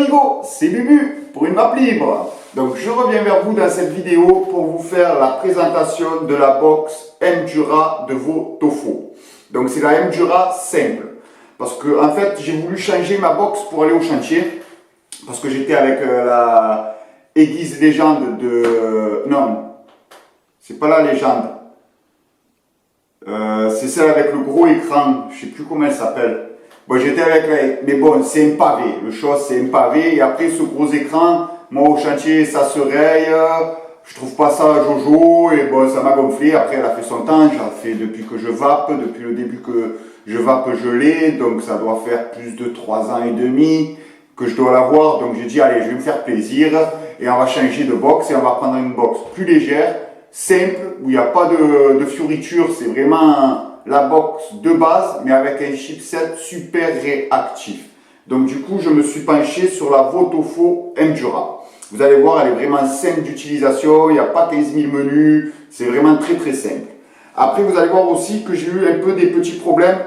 amigos, c'est Bubu pour une map libre. Donc je reviens vers vous dans cette vidéo pour vous faire la présentation de la box Endura de Votofo. Donc c'est la Endura simple. Parce que en fait j'ai voulu changer ma box pour aller au chantier. Parce que j'étais avec la aiguise légende de... Non, c'est pas la légende. C'est celle avec le gros écran, je sais plus comment elle s'appelle. Bon, j'étais avec la... Mais bon, c'est un pavé, le chose c'est un pavé. Et après ce gros écran, moi au chantier ça se raye. Je trouve pas ça jojo et bon, ça m'a gonflé. Après elle a fait son temps, j'en fais depuis que je vape, depuis le début que je vape je l'ai. Donc ça doit faire plus de 3 ans et demi que je dois l'avoir. Donc j'ai dit allez, je vais me faire plaisir et on va changer de box et on va prendre une box plus légère, simple, où il n'y a pas de fioritures. C'est vraiment la box de base, mais avec un chipset super réactif. Donc du coup, je me suis penché sur la Votofo Endura. Vous allez voir, elle est vraiment simple d'utilisation, il n'y a pas 15 000 menus, c'est vraiment très simple. Après, vous allez voir aussi que j'ai eu un peu des petits problèmes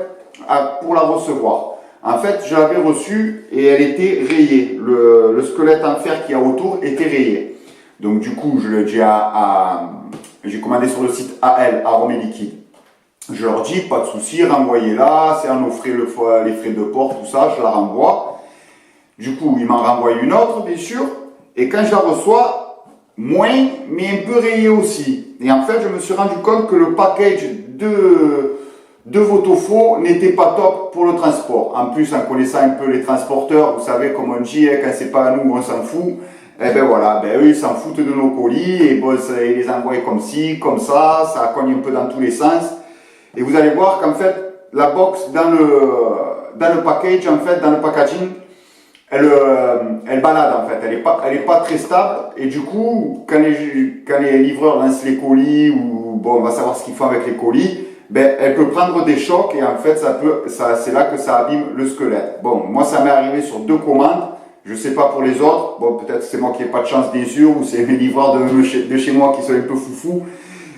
pour la recevoir. En fait, je l'avais reçue et elle était rayée. Le squelette en fer qu'il y a autour était rayé. Donc du coup, j'ai commandé sur le site AL, Arômes et Liquides. Je leur dis, pas de souci, renvoyez-la, c'est à nos frais, les frais de port, tout ça, je la renvoie. Du coup, ils m'en renvoient une autre, bien sûr. Et quand je la reçois, moins, mais un peu rayée aussi. Et en fait, je me suis rendu compte que le package de Votofo n'était pas top pour le transport. En plus, en connaissant un peu les transporteurs, vous savez, comme on dit, quand c'est pas à nous, on s'en fout. Et ben voilà, eux ils s'en foutent de nos colis, et bon, ils les envoient comme ci, comme ça cogne un peu dans tous les sens. Et vous allez voir qu'en fait, la box dans le package, en fait, dans le packaging, elle balade en fait, elle est pas très stable. Et du coup, quand les livreurs lancent les colis, ou bon, on va savoir ce qu'ils font avec les colis, ben, elle peut prendre des chocs et en fait, c'est là que ça abîme le squelette. Bon, moi, ça m'est arrivé sur 2 commandes. Je sais pas pour les autres. Bon, peut-être c'est moi qui n'ai pas de chance, bien sûr, ou c'est mes livreurs de chez moi qui sont un peu foufous.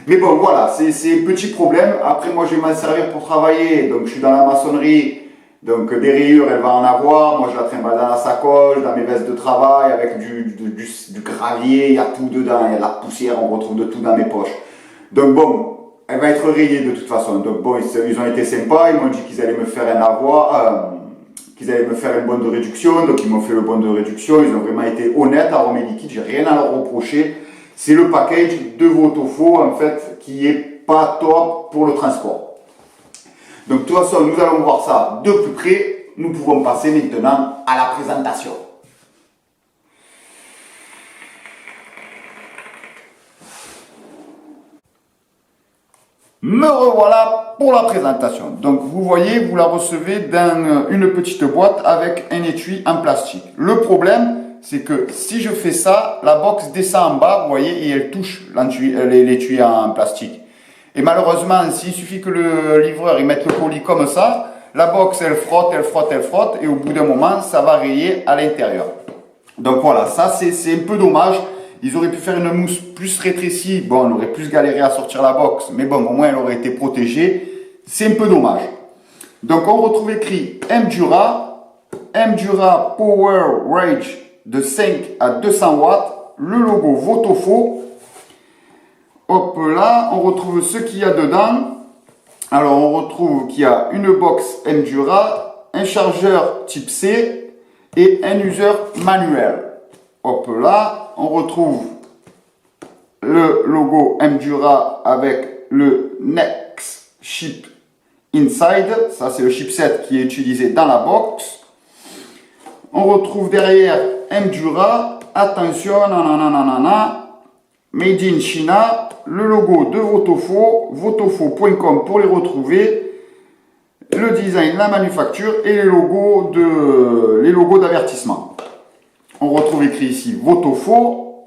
Mais bon, voilà, c'est un petit problème. Après, moi, je vais m'en servir pour travailler. Donc, je suis dans la maçonnerie. Donc, des rayures, elle va en avoir. Moi, je la trimballe dans la sacoche, dans mes vestes de travail, avec du gravier. Il y a tout dedans. Il y a de la poussière. On retrouve de tout dans mes poches. Donc, bon, elle va être rayée de toute façon. Donc, bon, ils ont été sympas. Ils m'ont dit qu'ils allaient me faire un avoir, qu'ils allaient me faire un bon de réduction. Donc, ils m'ont fait le bon de réduction. Ils ont vraiment été honnêtes. Arômes et Liquides, j'ai rien à leur reprocher. C'est le package de Votofo, en fait, qui est pas top pour le transport. Donc, de toute façon, nous allons voir ça de plus près. Nous pouvons passer maintenant à la présentation. Me revoilà pour la présentation. Donc, vous voyez, vous la recevez dans une petite boîte avec un étui en plastique. Le problème, c'est que si je fais ça, la box descend en bas, vous voyez, et elle touche l'étui en plastique. Et malheureusement, s'il suffit que le livreur il mette le colis comme ça, la box elle frotte, et au bout d'un moment, ça va rayer à l'intérieur. Donc voilà, ça c'est un peu dommage. Ils auraient pu faire une mousse plus rétrécie. Bon, on aurait plus galéré à sortir la box, mais bon, au moins elle aurait été protégée. C'est un peu dommage. Donc on retrouve écrit Endura Power Rage de 5 à 200 watts, le logo Votofo. Hop là, on retrouve ce qu'il y a dedans. Alors on retrouve qu'il y a une box Endura, un chargeur type C et un user manuel. Hop là, on retrouve le logo Endura avec le Next Chip Inside. Ça c'est le chipset qui est utilisé dans la box. On retrouve derrière Endura, attention, Made in China, le logo de Votofo, votofo.com pour les retrouver, le design, la manufacture et les logos d'avertissement. On retrouve écrit ici Votofo.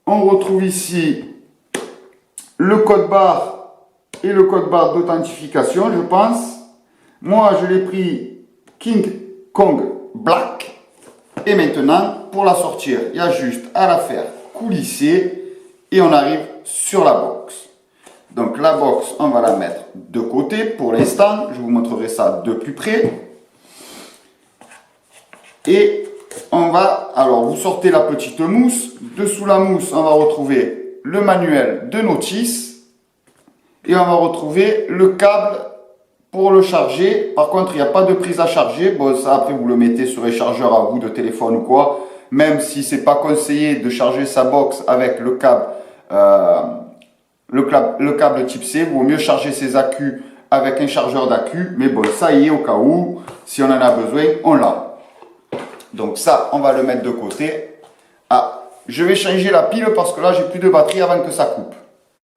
On retrouve ici le code barre et le code barre d'authentification, je pense. Moi, je l'ai pris King Kong Black. Et maintenant, pour la sortir, il y a juste à la faire coulisser et on arrive sur la box. Donc la box, on va la mettre de côté pour l'instant. Je vous montrerai ça de plus près. Et alors vous sortez la petite mousse. Dessous la mousse, on va retrouver le manuel de notice. Et on va retrouver le câble pour le charger. Par contre, il n'y a pas de prise à charger. Bon, ça après vous le mettez sur les chargeurs à vous de téléphone ou quoi. Même si c'est pas conseillé de charger sa box avec le câble, le câble type C, il vaut mieux charger ses accus avec un chargeur d'accu. Mais bon, ça y est, au cas où, si on en a besoin, on l'a. Donc ça, on va le mettre de côté. Ah, je vais changer la pile parce que là, j'ai plus de batterie avant que ça coupe.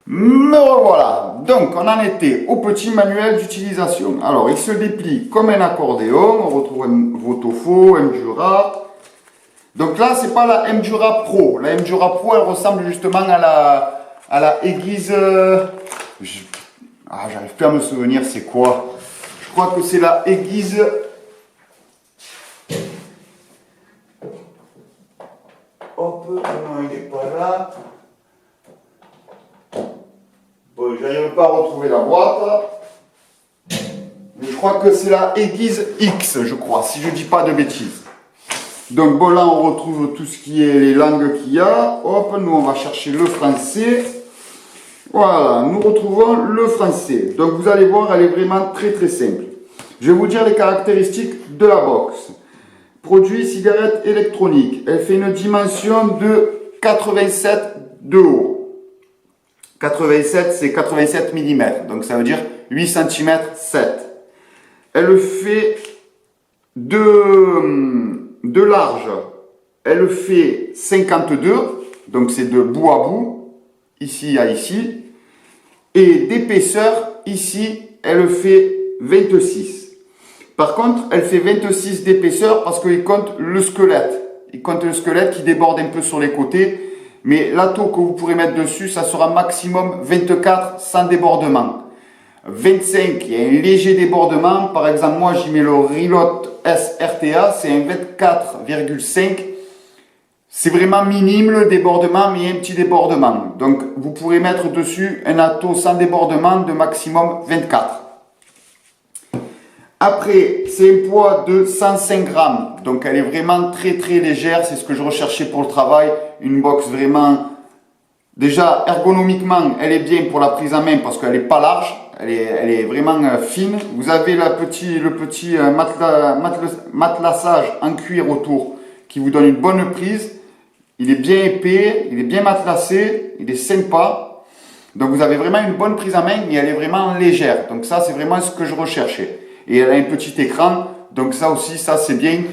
Me revoilà, donc on en était au petit manuel d'utilisation. Alors il se déplie comme un accordéon, on retrouve un Votofo, Mdura. Donc là c'est pas la Mdura Pro, la Mdura Pro elle ressemble justement à la aiguise, j'arrive plus à me souvenir c'est quoi. Je crois que c'est la aiguise, hop, non il n'est pas là. Bon, j'arrive pas à retrouver la boîte. Mais je crois que c'est la aiguise X, je crois, si je dis pas de bêtises. Donc bon, là on retrouve tout ce qui est les langues qu'il y a. Hop, nous on va chercher le français. Voilà, nous retrouvons le français. Donc vous allez voir, elle est vraiment très très simple. Je vais vous dire les caractéristiques de la box. Produit cigarette électronique. Elle fait une dimension de 87 de haut. 87, c'est 87 mm, donc ça veut dire 8 cm 7. Elle fait de large, elle fait 52, donc c'est de bout à bout, ici à ici, et d'épaisseur, ici, elle fait 26. Par contre, elle fait 26 d'épaisseur parce qu'il compte le squelette. Il compte le squelette qui déborde un peu sur les côtés. Mais l'atto que vous pourrez mettre dessus, ça sera maximum 24 sans débordement. 25, il y a un léger débordement. Par exemple, moi, j'y mets le Reload S RTA, c'est un 24,5. C'est vraiment minime le débordement, mais il y a un petit débordement. Donc, vous pourrez mettre dessus un atto sans débordement de maximum 24. Après, c'est un poids de 105 grammes. Donc, elle est vraiment très très légère. C'est ce que je recherchais pour le travail. Une box vraiment... Déjà, ergonomiquement, elle est bien pour la prise en main parce qu'elle n'est pas large. Elle est vraiment fine. Vous avez le petit matelassage en cuir autour qui vous donne une bonne prise. Il est bien épais, il est bien matelassé, il est sympa. Donc, vous avez vraiment une bonne prise en main, mais elle est vraiment légère. Donc, ça, c'est vraiment ce que je recherchais. Et elle a un petit écran, donc ça aussi, ça c'est bien,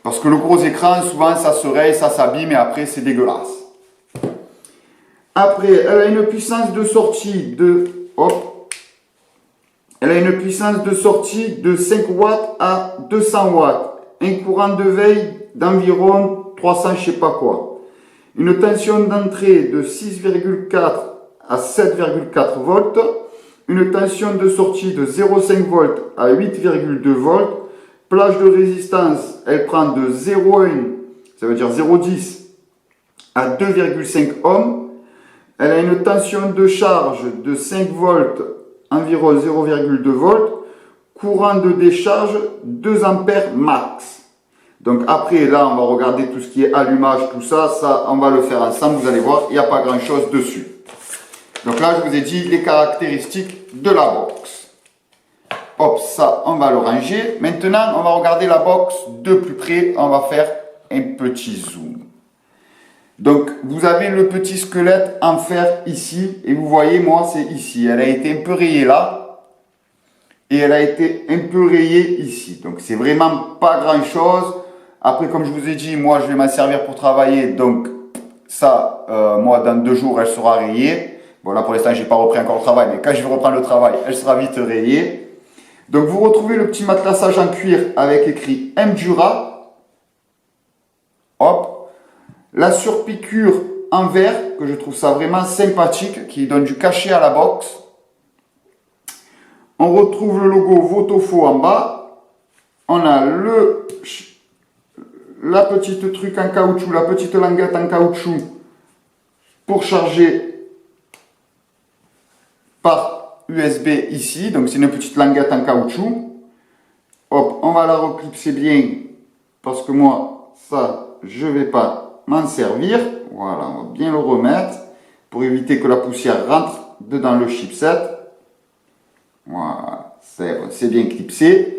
parce que le gros écran, souvent ça se raye, ça s'abîme et après c'est dégueulasse. Après, elle a une puissance de sortie de, elle a une puissance de sortie de 5 watts à 200 watts, un courant de veille d'environ 300 je sais pas quoi, une tension d'entrée de 6,4 à 7,4 volts, une tension de sortie de 0,5 volts à 8,2 volts. Plage de résistance, elle prend de 0,1, ça veut dire 0,10 à 2,5 ohms. Elle a une tension de charge de 5 volts, environ 0,2 volts. Courant de décharge 2 ampères max. Donc après, là, on va regarder tout ce qui est allumage, tout ça. Ça, on va le faire ensemble. Vous allez voir, il n'y a pas grand-chose dessus. Donc là, je vous ai dit les caractéristiques de la box. Hop, ça, on va le ranger. Maintenant, on va regarder la box de plus près. On va faire un petit zoom. Donc, vous avez le petit squelette en fer ici. Et vous voyez, moi, c'est ici. Elle a été un peu rayée là. Et elle a été un peu rayée ici. Donc, c'est vraiment pas grand-chose. Après, comme je vous ai dit, moi, je vais m'en servir pour travailler. Donc, ça, moi, dans 2 jours, elle sera rayée. Bon, là, pour l'instant, je n'ai pas repris encore le travail, mais quand je vais reprendre le travail, elle sera vite rayée. Donc, vous retrouvez le petit matelassage en cuir avec écrit Mdura. Hop. La surpiqûre en verre, que je trouve ça vraiment sympathique, qui donne du cachet à la box. On retrouve le logo Votofo en bas. On a la petite truc en caoutchouc, la petite languette en caoutchouc pour charger par USB ici, donc c'est une petite languette en caoutchouc. Hop, on va la reclipser bien, parce que moi, ça, je ne vais pas m'en servir. Voilà, on va bien le remettre pour éviter que la poussière rentre dedans le chipset. Voilà, c'est bien clipsé.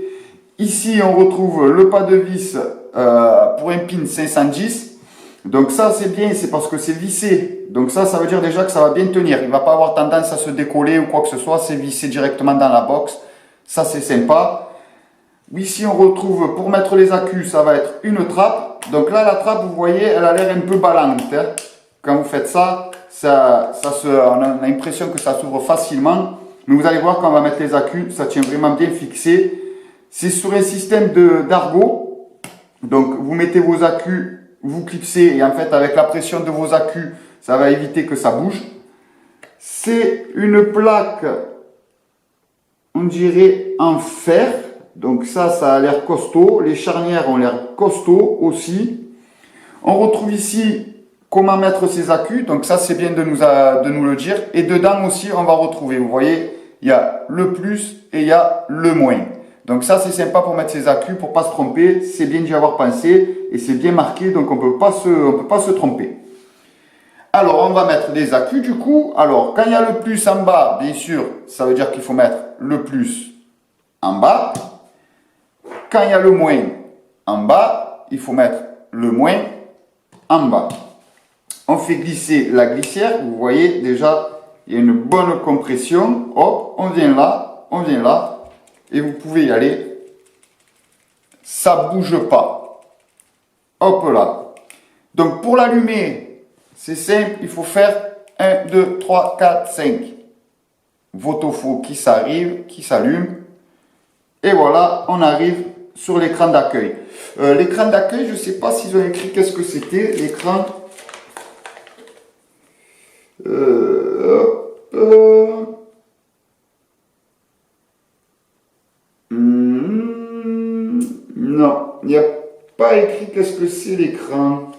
Ici, on retrouve le pas de vis pour un pin 510. Donc ça, c'est bien, c'est parce que c'est vissé. Donc ça veut dire déjà que ça va bien tenir. Il ne va pas avoir tendance à se décoller ou quoi que ce soit. C'est vissé directement dans la box. Ça, c'est sympa. Ici, on retrouve, pour mettre les accus, ça va être une trappe. Donc là, la trappe, vous voyez, elle a l'air un peu ballante. Hein. Quand vous faites ça, on a l'impression que ça s'ouvre facilement. Mais vous allez voir, quand on va mettre les accus, ça tient vraiment bien fixé. C'est sur un système d'argot. Donc, vous mettez vos accus, vous clipsez, et en fait, avec la pression de vos accus, ça va éviter que ça bouge. C'est une plaque, on dirait, en fer. Donc ça a l'air costaud. Les charnières ont l'air costaud aussi. On retrouve ici comment mettre ces accus. Donc ça, c'est bien de nous le dire. Et dedans aussi, on va retrouver, vous voyez, il y a le plus et il y a le moins. Donc ça, c'est sympa pour mettre ses accus, pour ne pas se tromper. C'est bien d'y avoir pensé et c'est bien marqué, donc on ne peut pas se tromper. Alors, on va mettre des accus du coup. Alors, quand il y a le plus en bas, bien sûr, ça veut dire qu'il faut mettre le plus en bas. Quand il y a le moins en bas, il faut mettre le moins en bas. On fait glisser la glissière. Vous voyez déjà, il y a une bonne compression. Hop, on vient là. Et vous pouvez y aller. Ça ne bouge pas. Hop là. Donc pour l'allumer, c'est simple. Il faut faire 1, 2, 3, 4, 5. Votre-faux qui s'allume. Et voilà, on arrive sur l'écran d'accueil. L'écran d'accueil, je ne sais pas s'ils ont écrit qu'est-ce que c'était. L'écran. Non, il n'y a pas écrit qu'est-ce que c'est l'écran.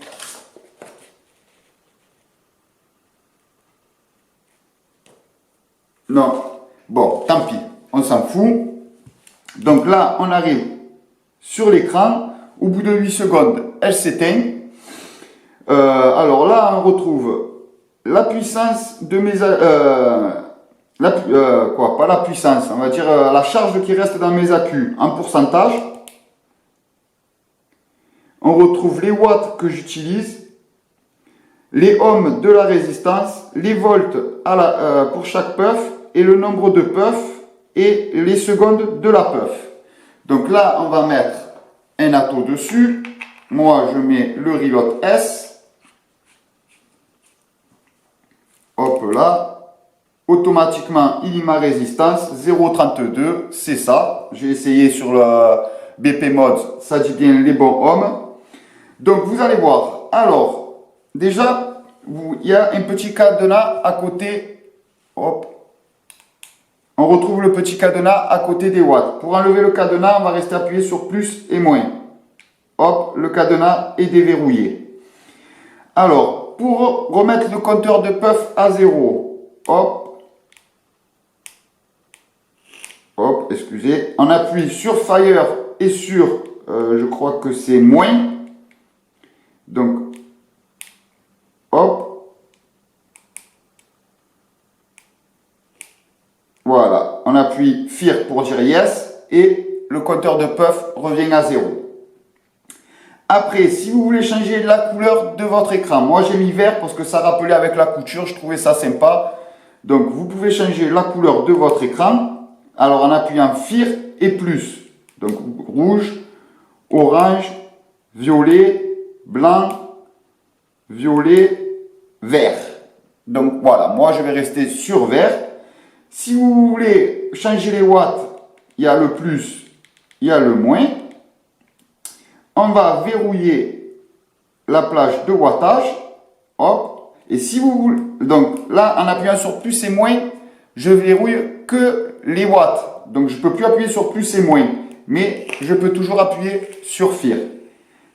Non. Bon, tant pis, on s'en fout. Donc là, on arrive sur l'écran. Au bout de 8 secondes, elle s'éteint. Alors là, on retrouve la puissance de mes... pas la puissance, on va dire la charge qui reste dans mes accus en pourcentage. On retrouve les watts que j'utilise, les ohms de la résistance, les volts pour chaque puff et le nombre de puffs et les secondes de la puff. Donc là, on va mettre un atto dessus. Moi, je mets le reload S. Hop là. Automatiquement, il y ma résistance 0,32. C'est ça. J'ai essayé sur le BP Mods. Ça dit bien les bons ohms. Donc, vous allez voir. Alors, déjà, il y a un petit cadenas à côté. Hop. On retrouve le petit cadenas à côté des watts. Pour enlever le cadenas, on va rester appuyé sur plus et moins. Hop, le cadenas est déverrouillé. Alors, pour remettre le compteur de puff à 0, hop, excusez, on appuie sur Fire et sur, je crois que c'est moins. Donc, hop, voilà, on appuie Fire pour dire yes et le compteur de puff revient à 0. Après, si vous voulez changer la couleur de votre écran, moi j'ai mis vert parce que ça rappelait avec la couture, je trouvais ça sympa. Donc vous pouvez changer la couleur de votre écran, alors en appuyant FIR et plus. Donc rouge, orange, violet, blanc, violet, vert. Donc voilà, moi je vais rester sur vert. Si vous voulez changer les watts, il y a le plus, il y a le moins. On va verrouiller la plage de wattage. Hop. Et si vous voulez, donc là, en appuyant sur plus et moins, je verrouille que les watts. Donc je ne peux plus appuyer sur plus et moins. Mais je peux toujours appuyer sur FIR.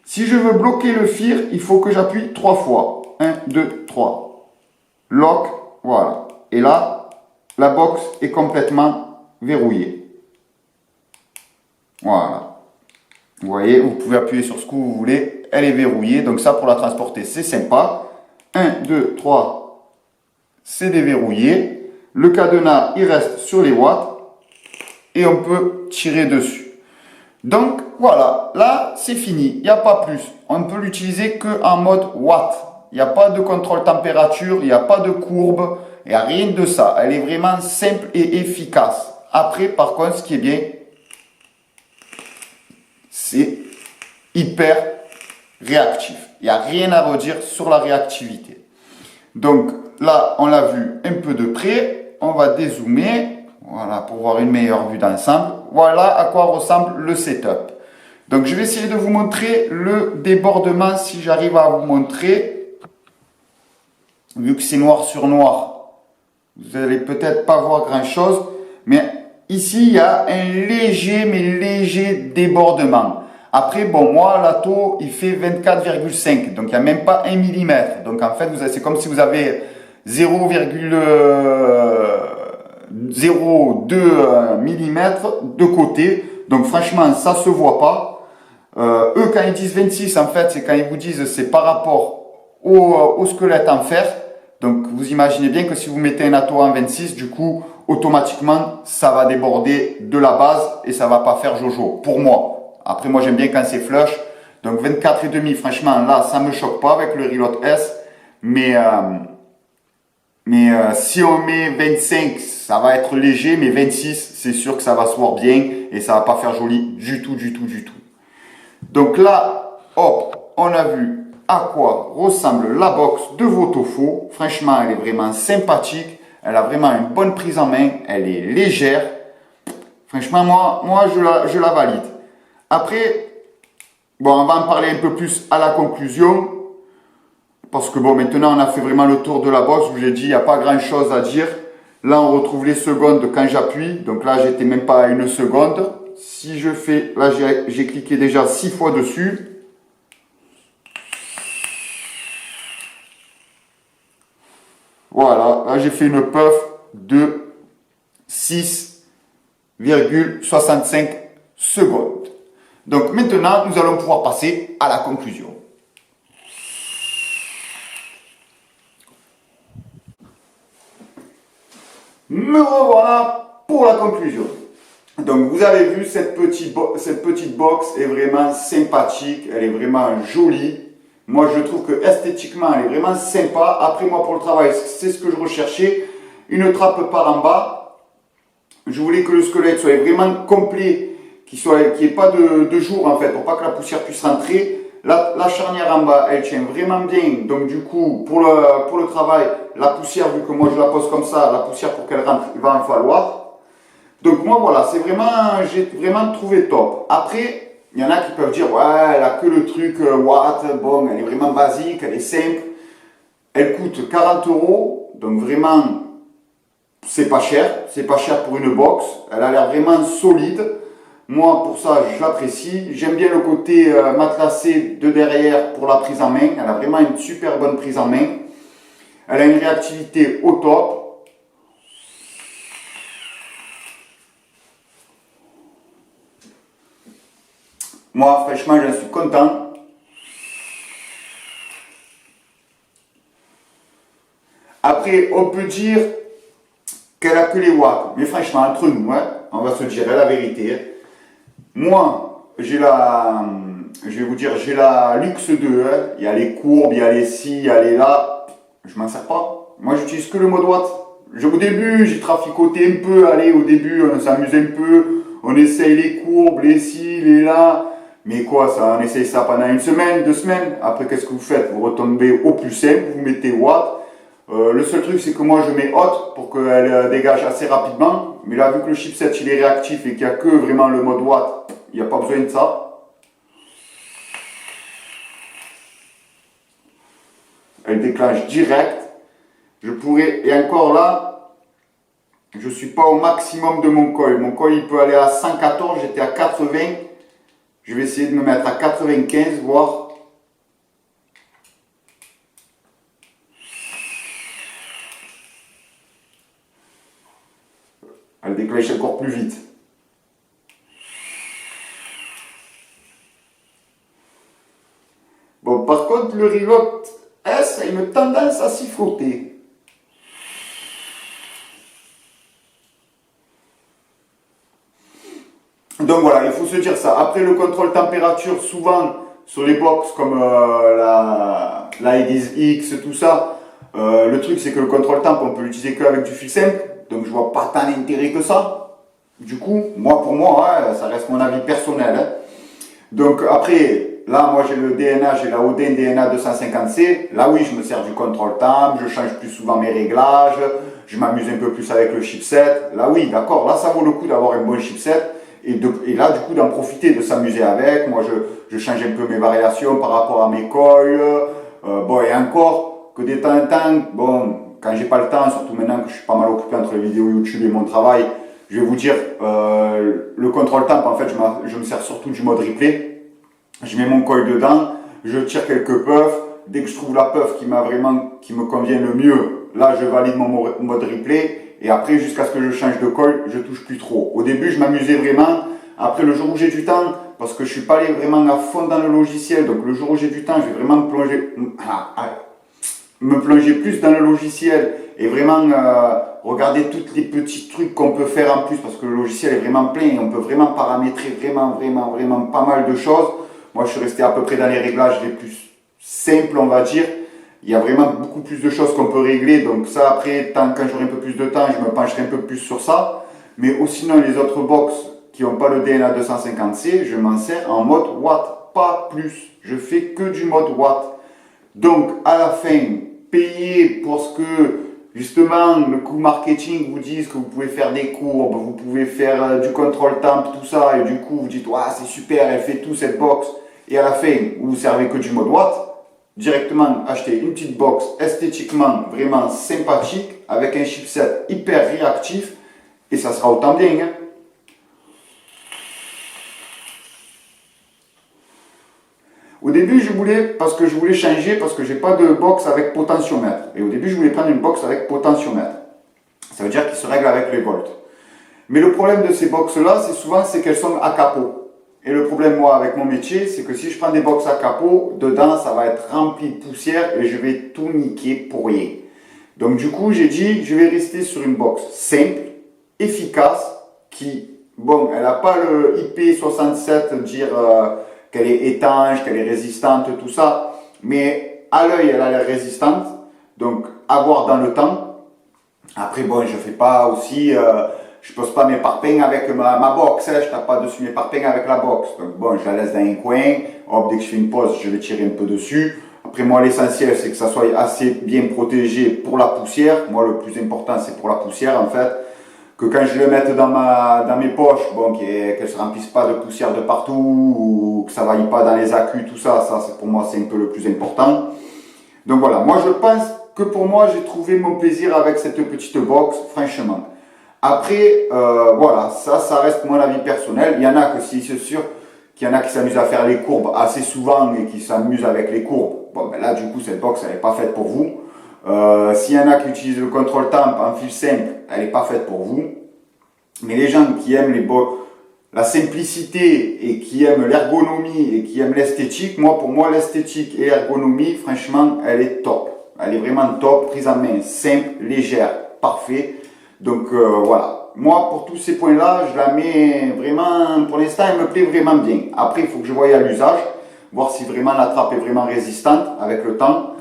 Si je veux bloquer le FIR, il faut que j'appuie 3 fois. 1, 2, 3. Lock. Voilà. Et là, la box est complètement verrouillée. Voilà. Vous voyez, vous pouvez appuyer sur ce que vous voulez. elle est verrouillée. Donc ça, pour la transporter, c'est sympa. 1, 2, 3, c'est déverrouillé. Le cadenas, il reste sur les watts. Et on peut tirer dessus. Donc voilà, là c'est fini, il n'y a pas plus. On ne peut l'utiliser qu'en mode watt. Il n'y a pas de contrôle température, il n'y a pas de courbe, il n'y a rien de ça. Elle est vraiment simple et efficace. Après, par contre, ce qui est bien, c'est hyper réactif. Il n'y a rien à redire sur la réactivité. Donc là, on l'a vu un peu de près. On va dézoomer, voilà, pour voir une meilleure vue d'ensemble. Voilà à quoi ressemble le setup. Donc je vais essayer de vous montrer le débordement si j'arrive à vous montrer. Vu que c'est noir sur noir, vous n'allez peut-être pas voir grand chose. Mais ici, il y a un léger, mais léger débordement. Après, bon, moi, l'atto, il fait 24,5. Donc, il n'y a même pas 1 mm. Donc, en fait, c'est comme si vous avez 0,02 mm de côté. Donc, franchement, ça se voit pas. Eux, quand ils disent 26, en fait, c'est quand ils vous disent c'est par rapport au squelette en fer. Donc, vous imaginez bien que si vous mettez un atto en 26, du coup, automatiquement, ça va déborder de la base et ça va pas faire jojo, pour moi. Après, moi, j'aime bien quand c'est flush. Donc, 24,5, franchement, là, ça me choque pas avec le Reload S. Mais si on met 25, ça va être léger. Mais 26, c'est sûr que ça va se voir bien et ça va pas faire joli du tout, du tout, du tout. Donc là, hop, on a vu à quoi ressemble la box de Votofo. Franchement, elle est vraiment sympathique. Elle a vraiment une bonne prise en main. Elle est légère. Franchement, moi je la valide. Après, bon, on va en parler un peu plus à la conclusion. Parce que bon, maintenant, on a fait vraiment le tour de la box. Où j'ai dit, il n'y a pas grand chose à dire. Là, on retrouve les secondes quand j'appuie. Donc là, j'étais même pas à 1 seconde. Si je fais, là, j'ai cliqué déjà 6 fois dessus. Voilà, là j'ai fait une puff de 6,65 secondes. Donc maintenant, nous allons pouvoir passer à la conclusion. Me revoilà pour la conclusion. Donc vous avez vu, cette petite box est vraiment sympathique, elle est vraiment jolie. Moi, je trouve que esthétiquement, elle est vraiment sympa. Après, moi, pour le travail, c'est ce que je recherchais. Une trappe par en bas. Je voulais que le squelette soit vraiment complet, qu'il n'y ait pas de jour, en fait, pour pas que la poussière puisse rentrer. La charnière en bas, elle tient vraiment bien. Donc, du coup, pour le travail, la poussière, vu que moi, je la pose comme ça, la poussière, pour qu'elle rentre, il va en falloir. Donc, moi, voilà, j'ai vraiment trouvé top. Après, il y en a qui peuvent dire, ouais, elle a que le truc watt, bon, elle est vraiment basique, elle est simple. Elle coûte 40 €, donc vraiment, c'est pas cher pour une box. Elle a l'air vraiment solide. Moi, pour ça, je l'apprécie. J'aime bien le côté matelassé de derrière pour la prise en main. Elle a vraiment une super bonne prise en main. Elle a une réactivité au top. Moi, franchement, j'en suis content. Après, on peut dire qu'elle a que les watts. Mais franchement, entre nous, hein, on va se dire la vérité. Moi, je vais vous dire, j'ai la Lux 2. Hein. Il y a les courbes, il y a les ci, il y a les là. Je m'en sers pas. Moi, j'utilise que le mode watt. Au début, j'ai traficoté un peu. Allez, au début, on s'amuse un peu. On essaye les courbes, les ci, les là. Mais quoi, ça, on essaye ça pendant 1 semaine, 2 semaines. Après, qu'est-ce que vous faites? Vous retombez au plus simple, vous mettez watt. Le seul truc, c'est que moi, je mets hot pour qu'elle dégage assez rapidement. Mais là, vu que le chipset, il est réactif et qu'il n'y a que vraiment le mode watt, il n'y a pas besoin de ça. Elle déclenche direct. Je pourrais, et encore là, je ne suis pas au maximum de mon coil. Mon coil, il peut aller à 114, j'étais à 80. Je vais essayer de me mettre à 95, voir. Elle déclenche encore plus vite. Bon, par contre, le Reload S a une tendance à siffloter. Donc voilà, il faut se dire ça. Après le contrôle température, souvent sur les box comme la Edis X, tout ça, le truc c'est que le contrôle temp, on peut l'utiliser qu'avec du fil simple. Donc je vois pas tant d'intérêt que ça. Du coup, pour moi, hein, ça reste mon avis personnel. Hein. Donc après, là moi j'ai le DNA, j'ai la Odin DNA 250C. Là oui, je me sers du contrôle temp, je change plus souvent mes réglages, je m'amuse un peu plus avec le chipset. Là oui, d'accord, là ça vaut le coup d'avoir un bon chipset. Et là, du coup, d'en profiter, de s'amuser avec. Moi, je change un peu mes variations par rapport à mes coils. Bon, et encore, que de temps en temps, bon, quand j'ai pas le temps, surtout maintenant que je suis pas mal occupé entre les vidéos YouTube et mon travail, je vais vous dire, le contrôle temp, en fait, je me sers surtout du mode replay. Je mets mon coil dedans, je tire quelques puffs. Dès que je trouve la puff qui me convient le mieux, là, je valide mon mode replay. Et après, jusqu'à ce que je change de coil, je touche plus trop. Au début, je m'amusais vraiment. Après, le jour où j'ai du temps, parce que je suis pas allé vraiment à fond dans le logiciel, donc le jour où j'ai du temps, je vais vraiment me plonger plus dans le logiciel et vraiment regarder tous les petits trucs qu'on peut faire en plus, parce que le logiciel est vraiment plein et on peut vraiment paramétrer vraiment pas mal de choses. Moi, je suis resté à peu près dans les réglages les plus simples, on va dire. Il y a vraiment beaucoup plus de choses qu'on peut régler, donc ça après, quand j'aurai un peu plus de temps, je me pencherai un peu plus sur ça. Mais sinon, les autres box qui n'ont pas le DNA 250C, je m'en sers en mode Watt, pas plus. Je fais que du mode Watt. Donc à la fin, payer pour ce que justement le coût marketing vous dise que vous pouvez faire des courbes, vous pouvez faire du contrôle temp, tout ça, et du coup vous dites, ouais, c'est super, elle fait tout cette box, et à la fin, vous servez que du mode Watt. Directement acheter une petite box esthétiquement vraiment sympathique avec un chipset hyper réactif et ça sera autant bien. Hein. Au début, je voulais changer parce que j'ai pas de box avec potentiomètre. Et au début, je voulais prendre une box avec potentiomètre. Ça veut dire qu'il se règle avec les volts. Mais le problème de ces box-là, c'est qu'elles sont à capot. Et le problème, moi, avec mon métier, c'est que si je prends des box à capot, dedans, ça va être rempli de poussière et je vais tout niquer pour rien. Donc, du coup, j'ai dit, je vais rester sur une box simple, efficace, qui, bon, elle n'a pas le IP67, dire qu'elle est étanche, qu'elle est résistante, tout ça, mais à l'œil, elle a l'air résistante. Donc, à voir dans le temps. Après, bon, je fais pas aussi... je pose pas mes parpaings avec ma box, hein, je tape pas dessus mes parpaings avec la box. Donc bon, je la laisse dans un coin, hop, dès que je fais une pause, je vais tirer un peu dessus. Après moi, l'essentiel, c'est que ça soit assez bien protégé pour la poussière. Moi, le plus important, c'est pour la poussière, en fait. Que quand je le mette dans mes poches, bon, qu'elle se remplisse pas de poussière de partout, ou que ça vaille pas dans les accus, tout ça, pour moi, c'est un peu le plus important. Donc voilà, moi, je pense que pour moi, j'ai trouvé mon plaisir avec cette petite box, franchement. Après, voilà, ça reste mon avis personnel. Il y en a que c'est sûr qu'il y en a qui s'amusent à faire les courbes assez souvent et qui s'amusent avec les courbes. Bon, ben là, du coup, cette box, elle n'est pas faite pour vous. S'il y en a qui utilisent le contrôle temp en fil simple, elle n'est pas faite pour vous. Mais les gens qui aiment la simplicité et qui aiment l'ergonomie et qui aiment l'esthétique, pour moi, l'esthétique et l'ergonomie, franchement, elle est top. Elle est vraiment top, prise en main, simple, légère, parfait. Donc voilà, moi pour tous ces points-là, je la mets vraiment, pour l'instant elle me plaît vraiment bien. Après il faut que je voie à l'usage, voir si vraiment la trappe est vraiment résistante avec le temps.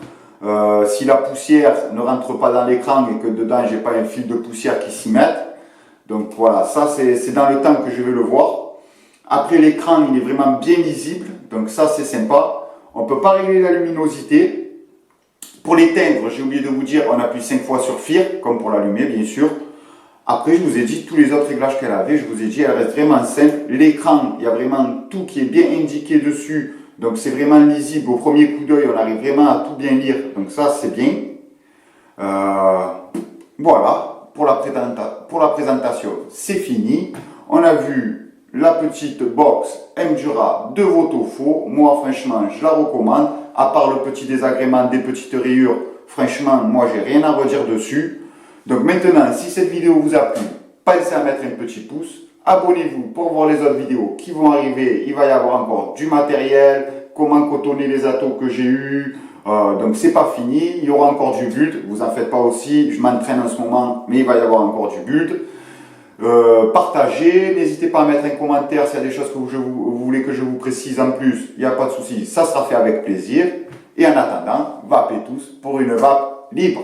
Si la poussière ne rentre pas dans l'écran et que dedans j'ai pas un fil de poussière qui s'y mette. Donc voilà, ça c'est dans le temps que je vais le voir. Après l'écran il est vraiment bien lisible, donc ça c'est sympa. On ne peut pas régler la luminosité. Pour l'éteindre, j'ai oublié de vous dire, on appuie 5 fois sur FIR, comme pour l'allumer bien sûr. Après, je vous ai dit tous les autres réglages qu'elle avait, je vous ai dit, elle reste vraiment simple. L'écran, il y a vraiment tout qui est bien indiqué dessus, donc c'est vraiment lisible. Au premier coup d'œil, on arrive vraiment à tout bien lire, donc ça c'est bien. Voilà, pour la présentation, c'est fini. On a vu la petite box Endura de Votofo. Moi, franchement, je la recommande. À part le petit désagrément des petites rayures, franchement, moi, j'ai rien à redire dessus. Donc maintenant, si cette vidéo vous a plu, pensez à mettre un petit pouce. Abonnez-vous pour voir les autres vidéos qui vont arriver. Il va y avoir encore du matériel, comment cotonner les atos que j'ai eus. Donc c'est pas fini, il y aura encore du build, vous en faites pas aussi, je m'entraîne en ce moment, mais il va y avoir encore du build. Partagez, n'hésitez pas à mettre un commentaire s'il y a des choses que vous voulez que je vous précise en plus, il n'y a pas de souci, ça sera fait avec plaisir. Et en attendant, vapez tous pour une vape libre.